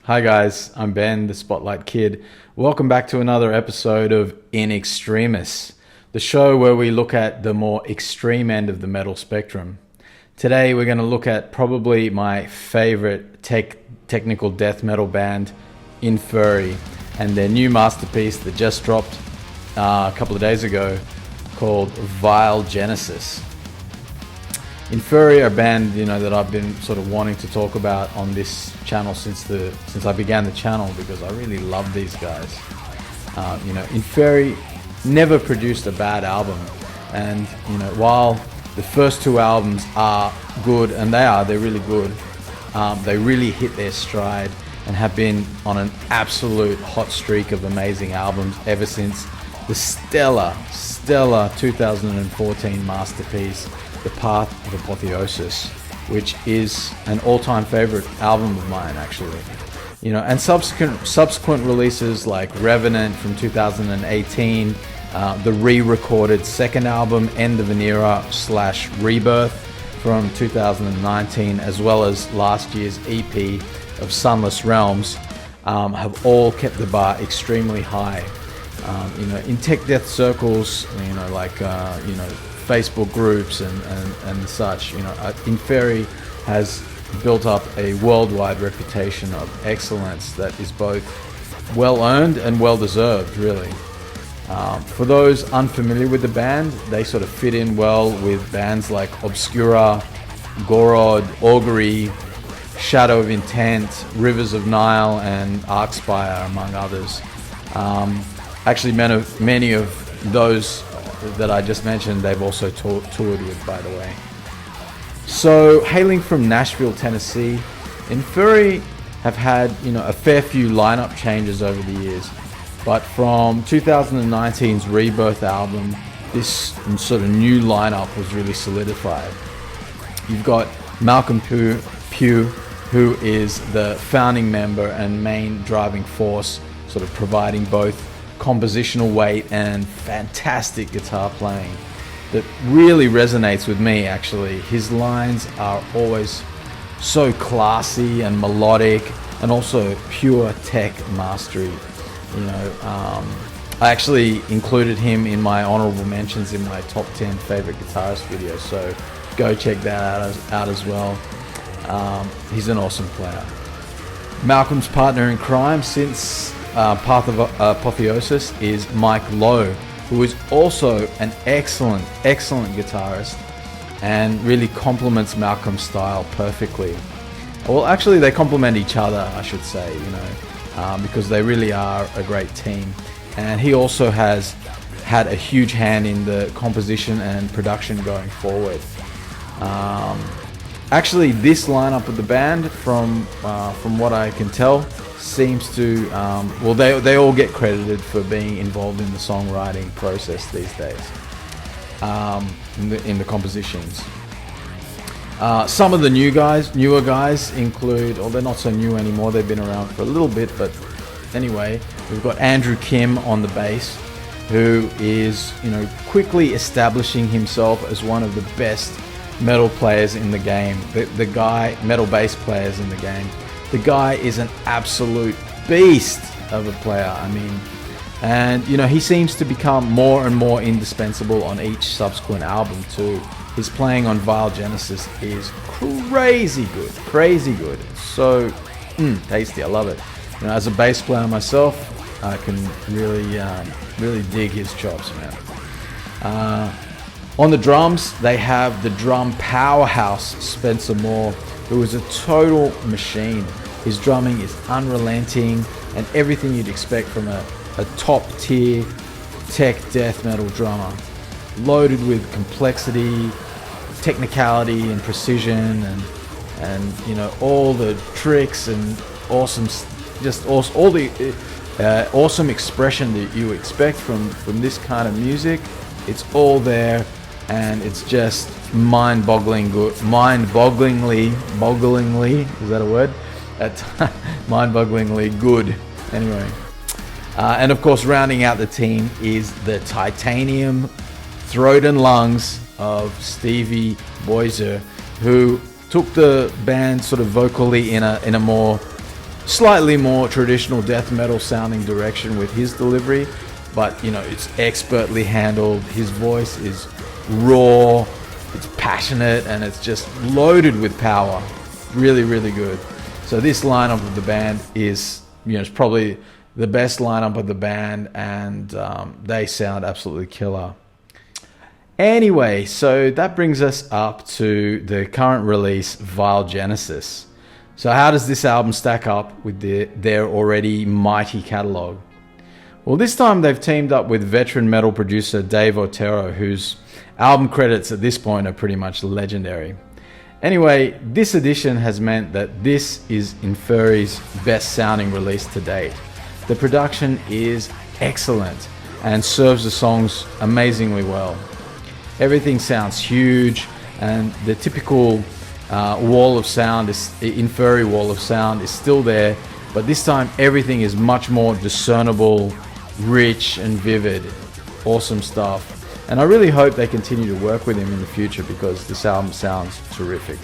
Hi guys, I'm Ben, the Spotlight Kid. Welcome back to another episode of In Extremis, the show where we look at the more extreme end of the metal spectrum. Today we're going to look at probably my favorite technical death metal band, Inferi, and their new masterpiece that just dropped a couple of days ago called Vile Genesis. Inferi are a band, that I've been sort of wanting to talk about on this channel since I began the channel, because I really love these guys. Inferi never produced a bad album, and while the first two albums are good, and they're really good, they really hit their stride and have been on an absolute hot streak of amazing albums ever since the stellar 2014 masterpiece, The Path of Apotheosis, which is an all-time favorite album of mine, actually. And subsequent releases like Revenant from 2018, the re-recorded second album, End of an Era / Rebirth from 2019, as well as last year's EP of Sunless Realms, have all kept the bar extremely high. In tech death circles, Facebook groups and such, Inferi has built up a worldwide reputation of excellence that is both well earned and well deserved, really. For those unfamiliar with the band, they sort of fit in well with bands like Obscura, Gorod, Augury, Shadow of Intent, Rivers of Nile, and Arcspire, among others. Actually, many of those that I just mentioned, they've also toured with, by the way. So, hailing from Nashville, Tennessee, Inferi have had, a fair few lineup changes over the years. But from 2019's Rebirth album, this sort of new lineup was really solidified. You've got Malcolm Pugh, who is the founding member and main driving force, sort of providing both compositional weight and fantastic guitar playing that really resonates with me, actually. His lines are always so classy and melodic, and also pure tech mastery. I actually included him in my honorable mentions in my top 10 favorite guitarist video, so go check that out as well. He's an awesome player. Malcolm's partner in crime since Path of Apotheosis is Mike Lowe, who is also an excellent guitarist and really complements Malcolm's style perfectly. Well, actually, they complement each other, I should say, because they really are a great team. And he also has had a huge hand in the composition and production going forward. Actually, this lineup of the band, from what I can tell, seems to they all get credited for being involved in the songwriting process these days, in the compositions. Some of the newer guys include, they're not so new anymore, they've been around for a little bit, but anyway, we've got Andrew Kim on the bass, who is quickly establishing himself as one of the best metal players in the game. Metal bass players in the game. The guy is an absolute beast of a player. And he seems to become more and more indispensable on each subsequent album too. His playing on Vile Genesis is crazy good. So tasty. I love it. As a bass player myself, I can really dig his chops, man. On the drums, they have the drum powerhouse Spencer Moore, who is a total machine. His drumming is unrelenting and everything you'd expect from a top-tier tech death metal drummer. Loaded with complexity, technicality, and precision, and all the tricks and all the awesome expression that you expect from this kind of music. It's all there, and it's just mind-bogglingly, is that a word? Mind-bogglingly good. Anyway, and of course, rounding out the team is the titanium throat and lungs of Stevie Boiser, who took the band sort of vocally in a more slightly more traditional death metal sounding direction with his delivery, but you know, it's expertly handled. His voice is raw, it's passionate, and it's just loaded with power. Really, really good. So this lineup of the band is, you know, it's probably the best lineup of the band, and they sound absolutely killer. Anyway, so that brings us up to the current release, Vile Genesis. So how does this album stack up with their already mighty catalogue? Well, this time they've teamed up with veteran metal producer Dave Otero, whose album credits at this point are pretty much legendary. Anyway, this edition has meant that this is Inferi's best sounding release to date. The production is excellent and serves the songs amazingly well. Everything sounds huge, and the typical wall of sound, Inferi wall of sound, is still there, but this time everything is much more discernible, rich and vivid. Awesome stuff. And I really hope they continue to work with him in the future, because this album sounds terrific.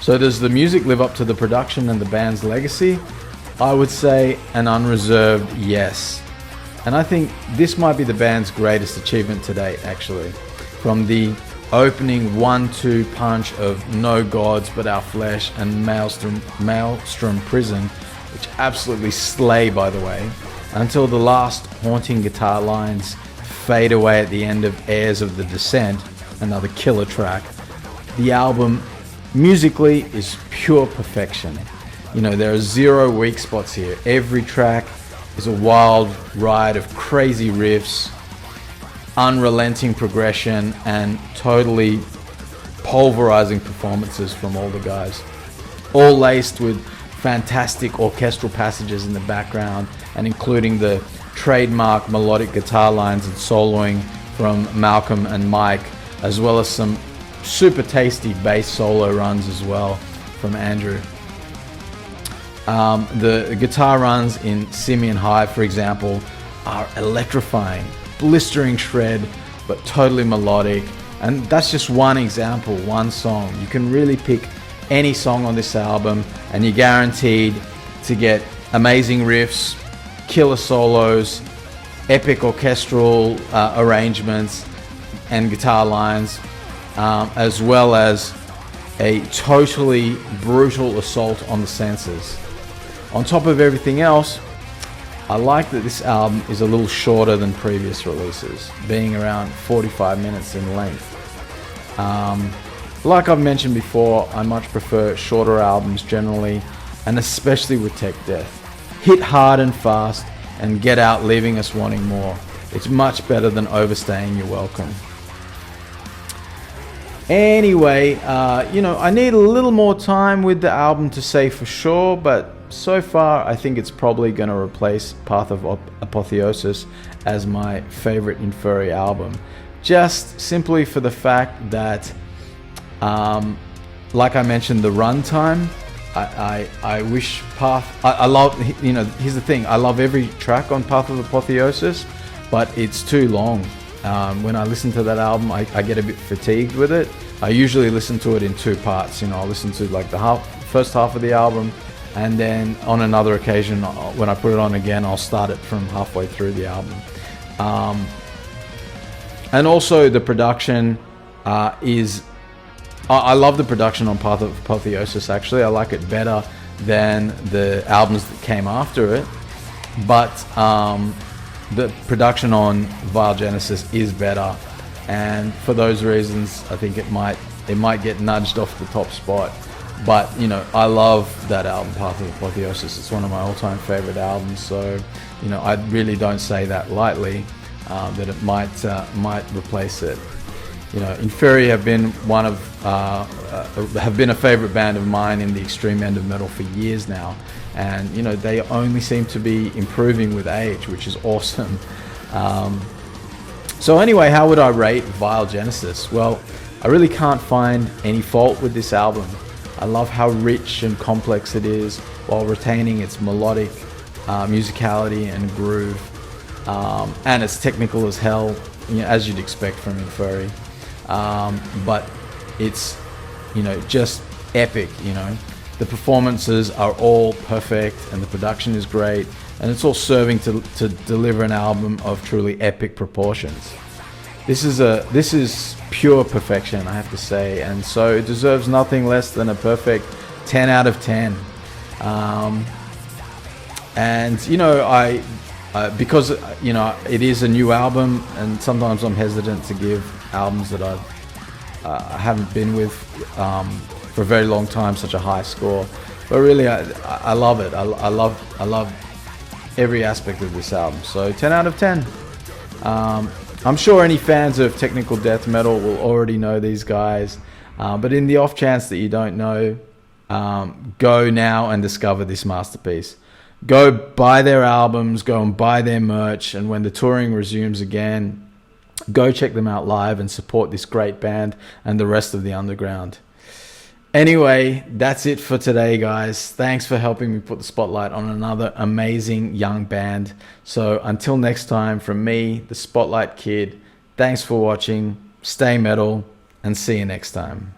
So does the music live up to the production and the band's legacy? I would say an unreserved yes. And I think this might be the band's greatest achievement to date, actually. From the opening 1-2 punch of No Gods But Our Flesh and Maelstrom Prison, which absolutely slay, by the way, until the last haunting guitar lines fade away at the end of Heirs of the Descent, another killer track. The album musically is pure perfection. You know, there are zero weak spots here. Every track is a wild ride of crazy riffs, unrelenting progression, and totally pulverizing performances from all the guys. All laced with fantastic orchestral passages in the background, and including the trademark melodic guitar lines and soloing from Malcolm and Mike, as well as some super tasty bass solo runs as well from Andrew. The guitar runs in Simeon Hive, for example, are electrifying, blistering shred, but totally melodic. And that's just one example, one song. You can really pick any song on this album, and you're guaranteed to get amazing riffs, killer solos, epic orchestral arrangements and guitar lines, as well as a totally brutal assault on the senses. On top of everything else, I like that this album is a little shorter than previous releases, being around 45 minutes in length. Like I've mentioned before, I much prefer shorter albums generally, and especially with tech death. Hit hard and fast and get out, leaving us wanting more. It's much better than overstaying your welcome. Anyway, you know, I need a little more time with the album to say for sure, but so far I think it's probably going to replace Path of Apotheosis as my favorite Inferi album. Just simply for the fact that, like I mentioned, the runtime, I wish I love, you know, here's the thing, I love every track on Path of Apotheosis, but it's too long. When I listen to that album, I get a bit fatigued with it. I usually listen to it in two parts. You know, I'll listen to like the first half of the album, and then on another occasion, when I put it on again, I'll start it from halfway through the album. And also the production is... I love the production on Path of Apotheosis, actually. I like it better than the albums that came after it. But the production on Vile Genesis is better. And for those reasons, I think it might get nudged off the top spot. But, you know, I love that album, Path of Apotheosis. It's one of my all-time favorite albums. So, you know, I really don't say that lightly, that it might replace it. You know, Inferi have been have been a favorite band of mine in the extreme end of metal for years now, and you know, they only seem to be improving with age, which is awesome. So anyway, how would I rate Vile Genesis? Well, I really can't find any fault with this album. I love how rich and complex it is while retaining its melodic musicality and groove, and it's technical as hell, you know, as you'd expect from Inferi. But it's, you know, just epic, you know. The performances are all perfect, and the production is great, and it's all serving to deliver an album of truly epic proportions. This is pure perfection, I have to say, and so it deserves nothing less than a perfect 10 out of 10. And you know, I because you know it is a new album, and sometimes I'm hesitant to give albums that I haven't been with for a very long time such a high score. But really, I love it. I love every aspect of this album. So 10 out of 10. I'm sure any fans of technical death metal will already know these guys, but in the off chance that you don't know, go now and discover this masterpiece. Go buy their albums, go and buy their merch, and when the touring resumes again, go check them out live and support this great band and the rest of the underground. Anyway, that's it for today, guys. Thanks for helping me put the spotlight on another amazing young band. So until next time, from me, the Spotlight Kid, thanks for watching, stay metal, and see you next time.